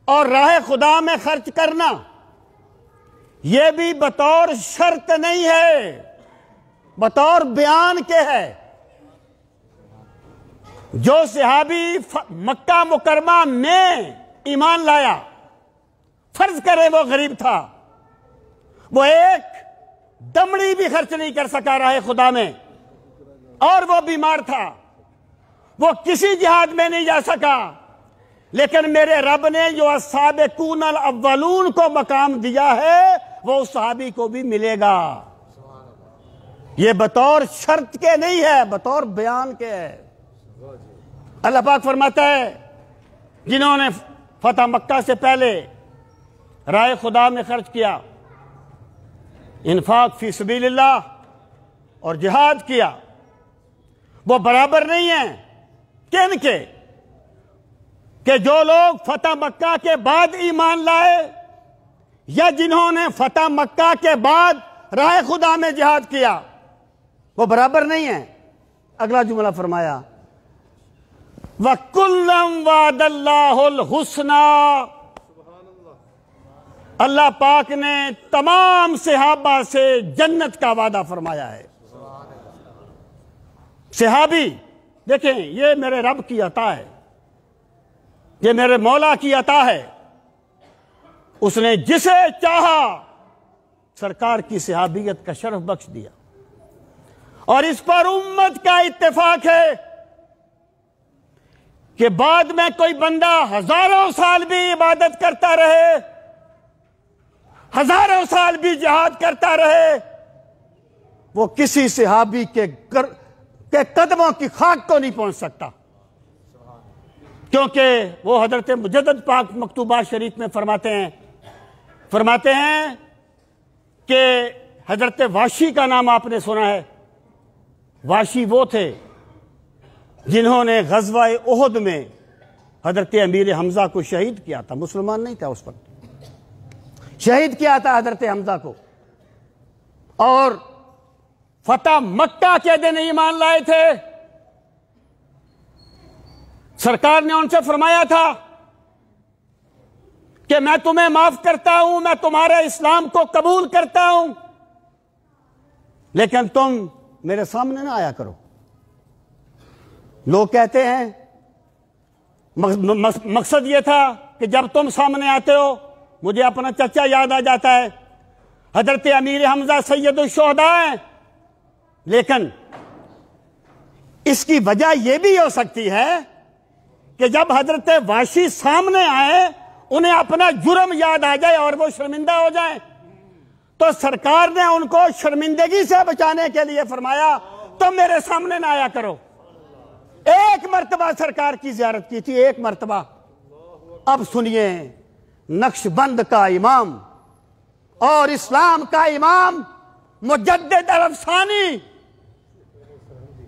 اور راہ خدا میں خرچ کرنا یہ بھی بطور شرط نہیں ہے، بطور بیان کے ہے۔ جو صحابی مکہ مکرمہ میں ایمان لایا، فرض کرے وہ غریب تھا، وہ ایک دمڑی بھی خرچ نہیں کر سکا راہ خدا میں، اور وہ بیمار تھا، وہ کسی جہاد میں نہیں جا سکا، لیکن میرے رب نے جو السابقون الاولون کو مقام دیا ہے وہ اس صحابی کو بھی ملے گا۔ یہ بطور شرط کے نہیں ہے، بطور بیان کے ہے۔ اللہ پاک فرماتا ہے جنہوں نے فتح مکہ سے پہلے راہ خدا میں خرچ کیا، انفاق فی سبیل اللہ اور جہاد کیا، وہ برابر نہیں ہیں کن کے؟ کہ جو لوگ فتح مکہ کے بعد ایمان لائے یا جنہوں نے فتح مکہ کے بعد راہ خدا میں جہاد کیا، وہ برابر نہیں ہیں۔ اگلا جملہ فرمایا وَكُلًّا وَعَدَ اللَّهُ الْحُسْنَى، اللہ پاک نے تمام صحابہ سے جنت کا وعدہ فرمایا ہے۔ صحابی دیکھیں یہ میرے رب کی عطا ہے، یہ میرے مولا کی عطا ہے، اس نے جسے چاہا سرکار کی صحابیت کا شرف بخش دیا، اور اس پر امت کا اتفاق ہے کہ بعد میں کوئی بندہ ہزاروں سال بھی عبادت کرتا رہے، ہزاروں سال بھی جہاد کرتا رہے، وہ کسی صحابی کے قدموں کی خاک کو نہیں پہنچ سکتا، کیونکہ وہ حضرت مجدد پاک مکتوبات شریف میں فرماتے ہیں کہ حضرت واشی کا نام آپ نے سنا ہے۔ واشی وہ تھے جنہوں نے غزوہ احد میں حضرت امیر حمزہ کو شہید کیا تھا، مسلمان نہیں تھا اس وقت، شہید کیا تھا حضرت حمزہ کو، اور فتح مکہ کے دن ایمان لائے تھے۔ سرکار نے ان سے فرمایا تھا کہ میں تمہیں معاف کرتا ہوں، میں تمہارے اسلام کو قبول کرتا ہوں، لیکن تم میرے سامنے نہ آیا کرو۔ لوگ کہتے ہیں مقصد یہ تھا کہ جب تم سامنے آتے ہو مجھے اپنا چچا یاد آ جاتا ہے، حضرت امیر حمزہ سید الشہداء ہیں، لیکن اس کی وجہ یہ بھی ہو سکتی ہے کہ جب حضرت واشی سامنے آئے انہیں اپنا جرم یاد آ جائے اور وہ شرمندہ ہو جائیں، تو سرکار نے ان کو شرمندگی سے بچانے کے لیے فرمایا تم میرے سامنے نہ آیا کرو. ایک مرتبہ سرکار کی زیارت کی تھی، ایک مرتبہ. اب سنیے، نقش بند کا امام اور اسلام کا امام مجدد عرب ثانی،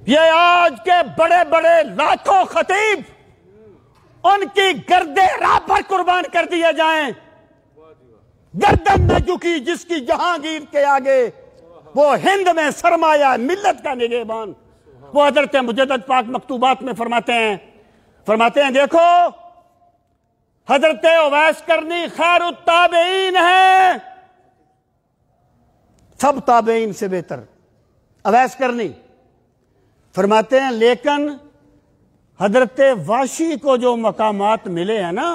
یہ آج کے بڑے بڑے لاکھوں خطیب ان کی گردے راہ پر قربان کر دیے جائیں. گردن نہ جھکی جس کی جہانگیر کے آگے، وہ ہند میں سرمایہ ملت کا نگہبان. وہ حضرت مجدد پاک مکتوبات میں فرماتے ہیں دیکھو حضرت اویس کرنی خیر التابعین ہے، سب تابعین سے بہتر اویس کرنی. فرماتے ہیں لیکن حضرت واشی کو جو مقامات ملے ہیں نا،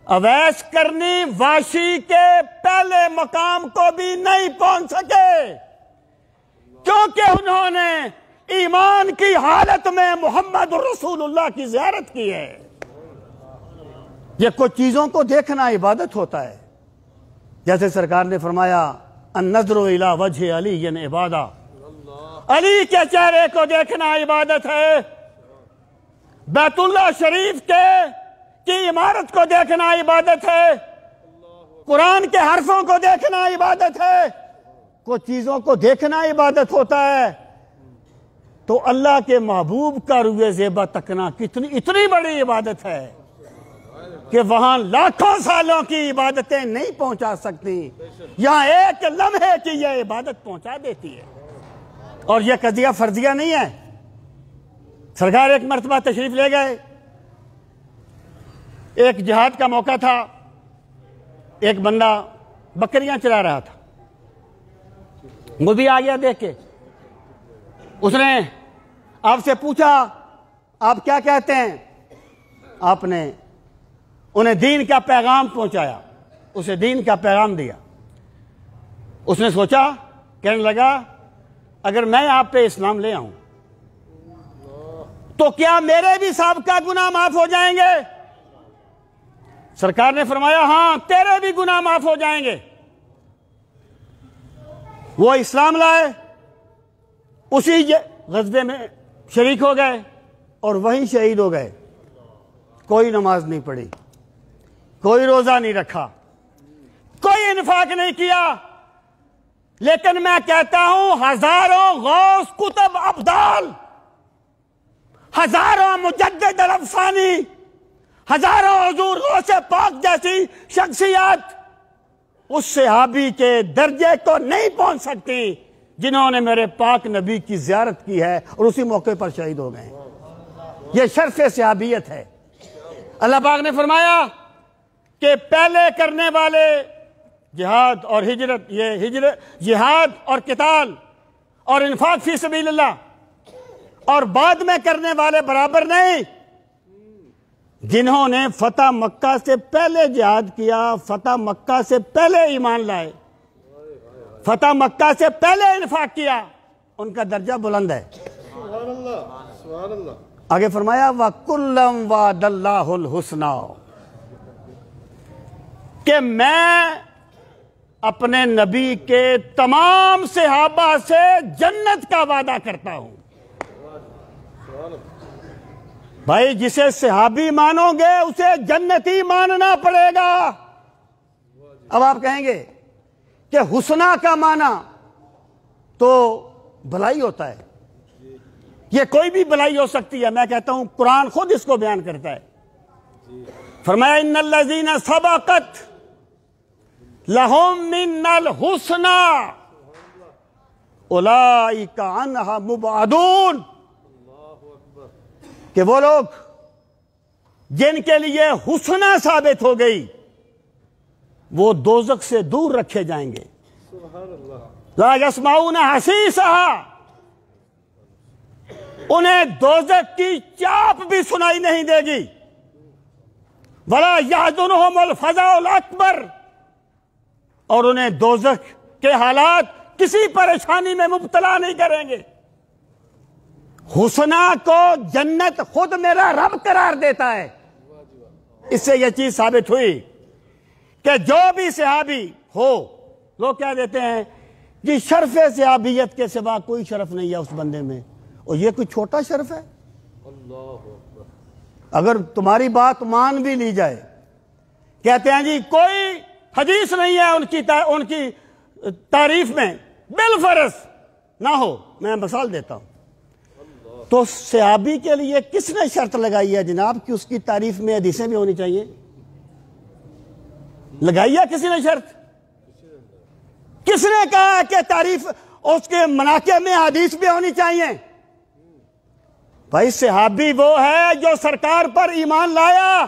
اویس کرنی واشی کے پہلے مقام کو بھی نہیں پہنچ سکے، کیونکہ انہوں نے ایمان کی حالت میں محمد رسول اللہ کی زیارت کی ہے. یہ کچھ چیزوں کو دیکھنا عبادت ہوتا ہے. جیسے سرکار نے فرمایا النظر الی وجہ علی عبادہ، علی کے چہرے کو دیکھنا عبادت ہے. بیت اللہ شریف کی عمارت کو دیکھنا عبادت ہے. قرآن کے حرفوں کو دیکھنا عبادت ہے. کچھ چیزوں کو دیکھنا عبادت ہوتا ہے. تو اللہ کے محبوب کا روئے زیبا تکنا اتنی بڑی عبادت ہے کہ وہاں لاکھوں سالوں کی عبادتیں نہیں پہنچا سکتی، یہاں ایک لمحے کی یہ عبادت پہنچا دیتی ہے. اور یہ قضیہ فرضیہ نہیں ہے. سرکار ایک مرتبہ تشریف لے گئے، ایک جہاد کا موقع تھا، ایک بندہ بکریاں چلا رہا تھا، وہ بھی آ گیا دیکھ کے. اس نے آپ سے پوچھا آپ کیا کہتے ہیں؟ آپ نے انہیں دین کا پیغام پہنچایا، اسے دین کا پیغام دیا. اس نے سوچا، کہنے لگا اگر میں آپ پہ اسلام لے آؤں تو کیا میرے بھی سابقہ گناہ معاف ہو جائیں گے؟ سرکار نے فرمایا ہاں تیرے بھی گناہ معاف ہو جائیں گے. وہ اسلام لائے، اسی غزوے میں شریک ہو گئے اور وہیں شہید ہو گئے. کوئی نماز نہیں پڑھی، کوئی روزہ نہیں رکھا، کوئی انفاق نہیں کیا. لیکن میں کہتا ہوں ہزاروں غوث کتب ابدال، ہزاروں مجدد عرب ثانی، ہزاروں حضور غوث پاک جیسی شخصیات اس صحابی کے درجے کو نہیں پہنچ سکتی جنہوں نے میرے پاک نبی کی زیارت کی ہے اور اسی موقع پر شہید ہو گئے. یہ شرف صحابیت ہے. اللہ پاک نے فرمایا کہ پہلے کرنے والے جہاد اور ہجرت، جہاد اور قتال اور انفاق فی سبیل اللہ، اور بعد میں کرنے والے برابر نہیں. جنہوں نے فتح مکہ سے پہلے جہاد کیا، فتح مکہ سے پہلے ایمان لائے، فتح مکہ سے پہلے انفاق کیا، ان کا درجہ بلند ہے. آگے فرمایا وَكُلًّا وَعَدَ اللَّهُ الْحُسْنَى، کہ میں اپنے نبی کے تمام صحابہ سے جنت کا وعدہ کرتا ہوں. بھائی جسے صحابی مانو گے اسے جنتی ماننا پڑے گا. اب آپ کہیں گے کہ حسنہ کا معنی تو بھلائی ہوتا ہے، یہ کوئی بھی بھلائی ہو سکتی ہے. میں کہتا ہوں قرآن خود اس کو بیان کرتا ہے. فرمایا ان الذین سبقت لہم من الحسنى اولئک عنہا مبعدون، کہ وہ لوگ جن کے لیے حسنہ ثابت ہو گئی وہ دوزخ سے دور رکھے جائیں گے. لا یسمعون حسیسہا، انہیں دوزخ کی چاپ بھی سنائی نہیں دے گی. ولا یحزنہم الفزع الاکبر، اور انہیں دوزخ کے حالات کسی پریشانی میں مبتلا نہیں کریں گے. حسنہ کو جنت خود میرا رب قرار دیتا ہے. اس سے یہ چیز ثابت ہوئی کہ جو بھی صحابی ہو لوگ کہہ دیتے ہیں کہ شرف صحابیت کے سوا کوئی شرف نہیں ہے اس بندے میں، اور یہ کوئی چھوٹا شرف ہے؟ اگر تمہاری بات مان بھی لی جائے، کہتے ہیں جی کوئی حدیث نہیں ہے ان کی تعریف میں، بالفرض نہ ہو، میں مثال دیتا ہوں، تو صحابی کے لیے کس نے شرط لگائی ہے جناب کہ اس کی تعریف میں حدیثیں بھی ہونی چاہیے؟ لگائی ہے کسی نے شرط؟ کس نے کہا کہ تعریف اس کے مناقب میں حدیث بھی ہونی چاہیے؟ بھائی صحابی وہ ہے جو سرکار پر ایمان لایا،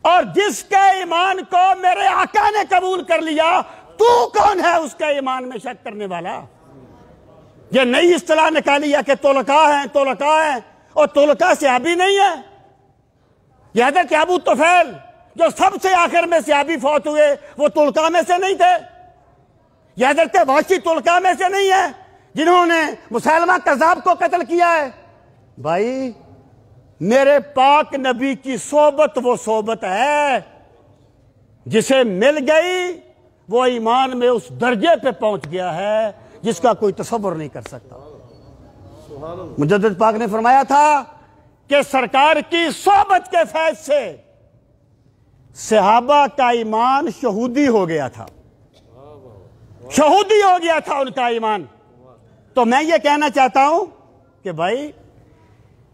اور جس کے ایمان کو میرے آقا نے قبول کر لیا، تو کون ہے اس کے ایمان میں شک کرنے والا؟ یہ نئی اصطلاح نکالی ہے کہ طلقاء ہیں، اور طلقاء صحابی نہیں ہے۔ یہ حضرت ابو طفیل جو سب سے آخر میں صحابی فوت ہوئے، وہ طلقاء میں سے نہیں تھے؟ یہ حضرت وحشی طلقاء میں سے نہیں ہے جنہوں نے مسیلمہ کذاب کو قتل کیا ہے؟ بھائی میرے پاک نبی کی صحبت وہ صحبت ہے جسے مل گئی وہ ایمان میں اس درجے پہ پہنچ گیا ہے جس کا کوئی تصور نہیں کر سکتا۔ مجدد پاک نے فرمایا تھا کہ سرکار کی صحبت کے فیض سے صحابہ کا ایمان شہودی ہو گیا تھا، شہودی ہو گیا تھا ان کا ایمان۔ تو میں یہ کہنا چاہتا ہوں کہ بھائی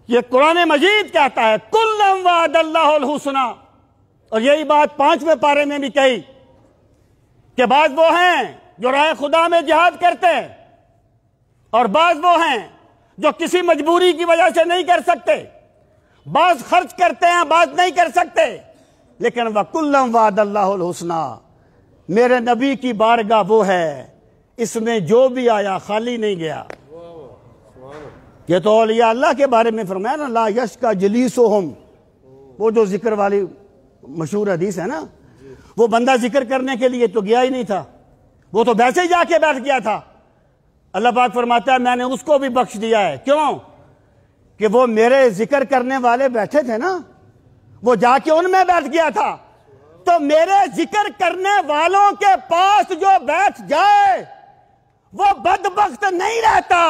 یہ قرآن مجید کہتا ہے کُلًّا وعد اللہ الحسنی، اور یہی بات 5ویں پارے میں بھی کہی کہ بعض وہ ہیں جو راہ خدا میں جہاد کرتے ہیں، اور بعض وہ ہیں جو کسی مجبوری کی وجہ سے نہیں کر سکتے، بعض خرچ کرتے ہیں بعض نہیں کر سکتے، لیکن وَكُلًّا وعد اللہ الحسنی، میرے نبی کی بارگاہ وہ ہے اس میں جو بھی آیا خالی نہیں گیا۔ یہ تو اولیاء اللہ کے بارے میں فرمایا نا، لا یشکا جلیسہم، وہ جو ذکر والی مشہور حدیث ہے نا، وہ بندہ ذکر کرنے کے لیے تو گیا ہی نہیں تھا، وہ تو ویسے ہی جا کے بیٹھ گیا تھا۔ اللہ پاک فرماتا ہے میں نے اس کو بھی بخش دیا ہے، کیوں؟ کہ وہ میرے ذکر کرنے والے بیٹھے تھے نا، وہ جا کے ان میں بیٹھ گیا تھا۔ تو میرے ذکر کرنے والوں کے پاس جو بیٹھ جائے وہ بدبخت نہیں رہتا۔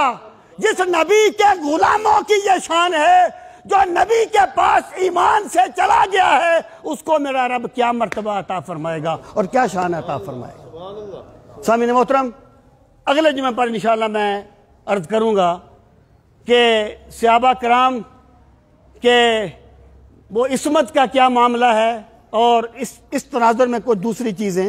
جس نبی کے غلاموں کی یہ شان ہے، جو نبی کے پاس ایمان سے چلا گیا ہے، اس کو میرا رب کیا مرتبہ عطا فرمائے گا اور کیا شان عطا فرمائے گا۔ سامعین محترم، اگلے جمعے پر انشاءاللہ میں عرض کروں گا کہ صحابہ کرام کے وہ عصمت کا کیا معاملہ ہے، اور اس تناظر میں کچھ دوسری چیزیں،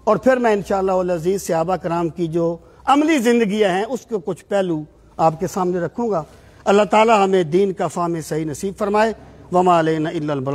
اور پھر میں انشاءاللہ العزیز صحابہ کرام کی جو عملی زندگیاں ہیں اس کے کچھ پہلو آپ کے سامنے رکھوں گا۔ اللہ تعالی ہمیں دین کا فہم صحیح نصیب فرمائے۔ وما علینا الا البلاغ۔